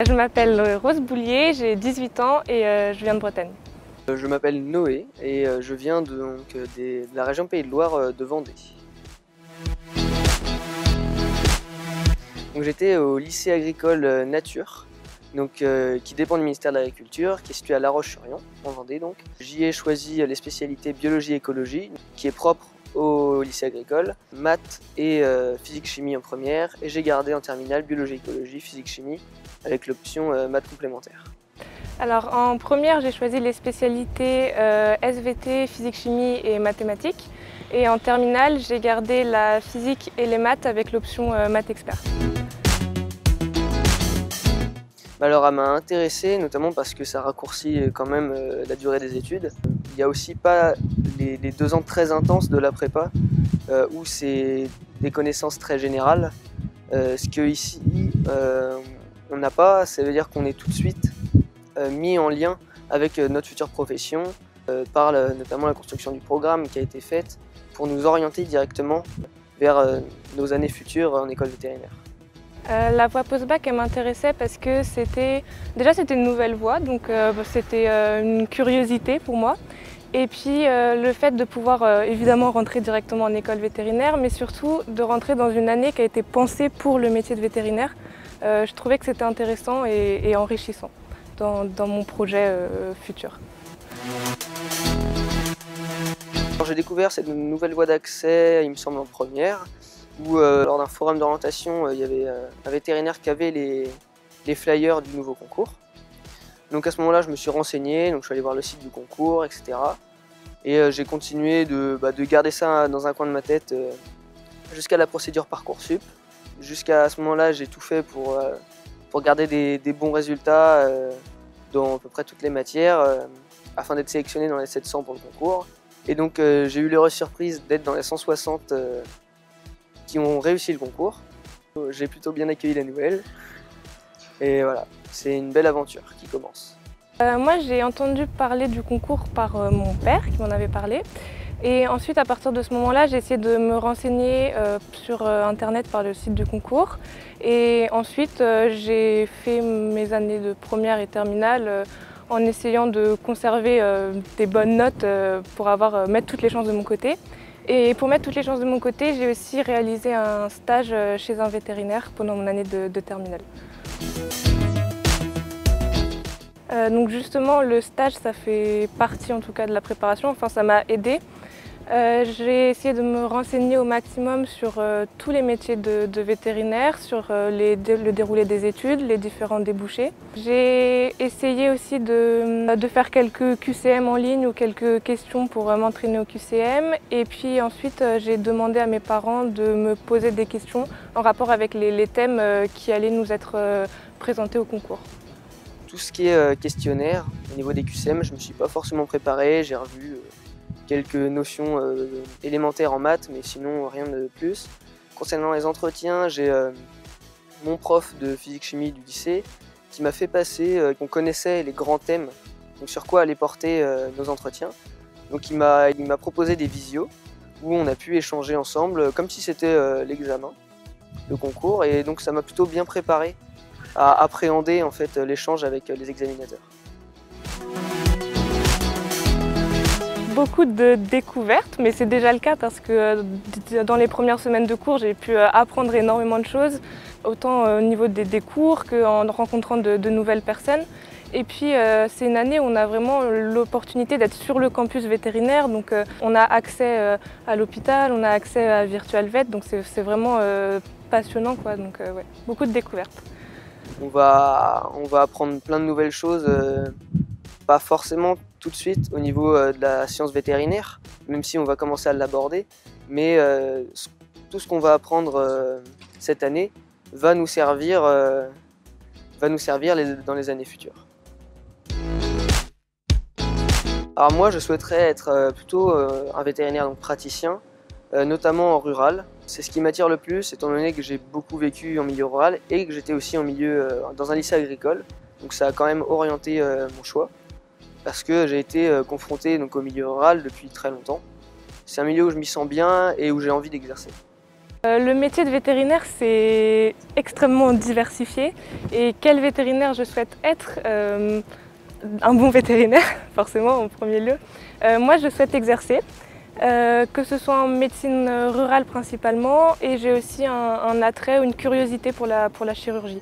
Je m'appelle Rose Boulier, j'ai 18 ans et je viens de Bretagne. Je m'appelle Noé et je viens de la région Pays de Loire de Vendée. J'étais au lycée agricole Nature, qui dépend du ministère de l'Agriculture, qui est situé à La Roche-sur-Yon, en Vendée donc. J'y ai choisi les spécialités biologie-écologie, qui est propre au lycée agricole, maths et physique-chimie en première, et j'ai gardé en terminale biologie-écologie, physique-chimie, avec l'option maths complémentaire. Alors en première, j'ai choisi les spécialités SVT, physique-chimie et mathématiques. Et en terminale, j'ai gardé la physique et les maths avec l'option maths expert. Alors elle m'a intéressé, notamment parce que ça raccourcit quand même la durée des études. Il n'y a aussi pas les 2 ans très intenses de la prépa, où c'est des connaissances très générales. Ce qu'ici, on n'a pas, ça veut dire qu'on est tout de suite mis en lien avec notre future profession, par notamment la construction du programme qui a été faite pour nous orienter directement vers nos années futures en école vétérinaire. La voie post-bac, elle m'intéressait parce que c'était une nouvelle voie, donc c'était une curiosité pour moi. Et puis le fait de pouvoir évidemment rentrer directement en école vétérinaire, mais surtout de rentrer dans une année qui a été pensée pour le métier de vétérinaire. Je trouvais que c'était intéressant et enrichissant dans mon projet futur. J'ai découvert cette nouvelle voie d'accès, il me semble en première, où lors d'un forum d'orientation, il y avait un vétérinaire qui avait les flyers du nouveau concours. Donc à ce moment-là, je me suis renseigné, donc je suis allé voir le site du concours, etc. Et j'ai continué de garder ça dans un coin de ma tête jusqu'à la procédure Parcoursup. Jusqu'à ce moment-là, j'ai tout fait pour garder des bons résultats dans à peu près toutes les matières, afin d'être sélectionné dans les 700 pour le concours. Et donc j'ai eu l'heureuse surprise d'être dans les 160 qui ont réussi le concours. J'ai plutôt bien accueilli la nouvelle. Et voilà, c'est une belle aventure qui commence. Moi, j'ai entendu parler du concours par mon père qui m'en avait parlé. Et ensuite, à partir de ce moment-là, j'ai essayé de me renseigner sur Internet par le site du concours. Et ensuite, j'ai fait mes années de première et terminale en essayant de conserver des bonnes notes pour mettre toutes les chances de mon côté. Et pour mettre toutes les chances de mon côté, j'ai aussi réalisé un stage chez un vétérinaire pendant mon année de terminale. Donc justement, le stage, ça fait partie en tout cas de la préparation, enfin ça m'a aidée. J'ai essayé de me renseigner au maximum sur tous les métiers de vétérinaire, sur le déroulé des études, les différents débouchés. J'ai essayé aussi de faire quelques QCM en ligne ou quelques questions pour m'entraîner au QCM. Et puis ensuite, j'ai demandé à mes parents de me poser des questions en rapport avec les thèmes qui allaient nous être présentés au concours. Tout ce qui est questionnaire, au niveau des QCM, je ne me suis pas forcément préparé, j'ai revu quelques notions élémentaires en maths, mais sinon rien de plus. Concernant les entretiens, j'ai mon prof de physique-chimie du lycée qui m'a fait passer qu'on connaissait les grands thèmes, donc sur quoi allaient porter nos entretiens. Donc il m'a proposé des visios où on a pu échanger ensemble comme si c'était l'examen, le concours, et donc ça m'a plutôt bien préparé à appréhender en fait l'échange avec les examinateurs. Beaucoup de découvertes, mais c'est déjà le cas parce que dans les premières semaines de cours, j'ai pu apprendre énormément de choses, autant au niveau des cours qu'en rencontrant de nouvelles personnes. Et puis c'est une année où on a vraiment l'opportunité d'être sur le campus vétérinaire, donc on a accès à l'hôpital, on a accès à Virtual Vet, donc c'est vraiment passionnant, quoi. Donc ouais, beaucoup de découvertes. On va apprendre plein de nouvelles choses, pas forcément tout de suite au niveau de la science vétérinaire, même si on va commencer à l'aborder, mais tout ce qu'on va apprendre cette année va nous servir dans les années futures. Alors moi, je souhaiterais être plutôt un vétérinaire donc praticien, notamment en rural. C'est ce qui m'attire le plus, étant donné que j'ai beaucoup vécu en milieu rural et que j'étais aussi dans un lycée agricole. Donc ça a quand même orienté mon choix, parce que j'ai été confronté au milieu rural depuis très longtemps. C'est un milieu où je m'y sens bien et où j'ai envie d'exercer. Le métier de vétérinaire, c'est extrêmement diversifié. Et quel vétérinaire je souhaite être? Un bon vétérinaire, forcément, en premier lieu. Moi, je souhaite exercer, que ce soit en médecine rurale principalement, et j'ai aussi un attrait ou une curiosité pour la chirurgie.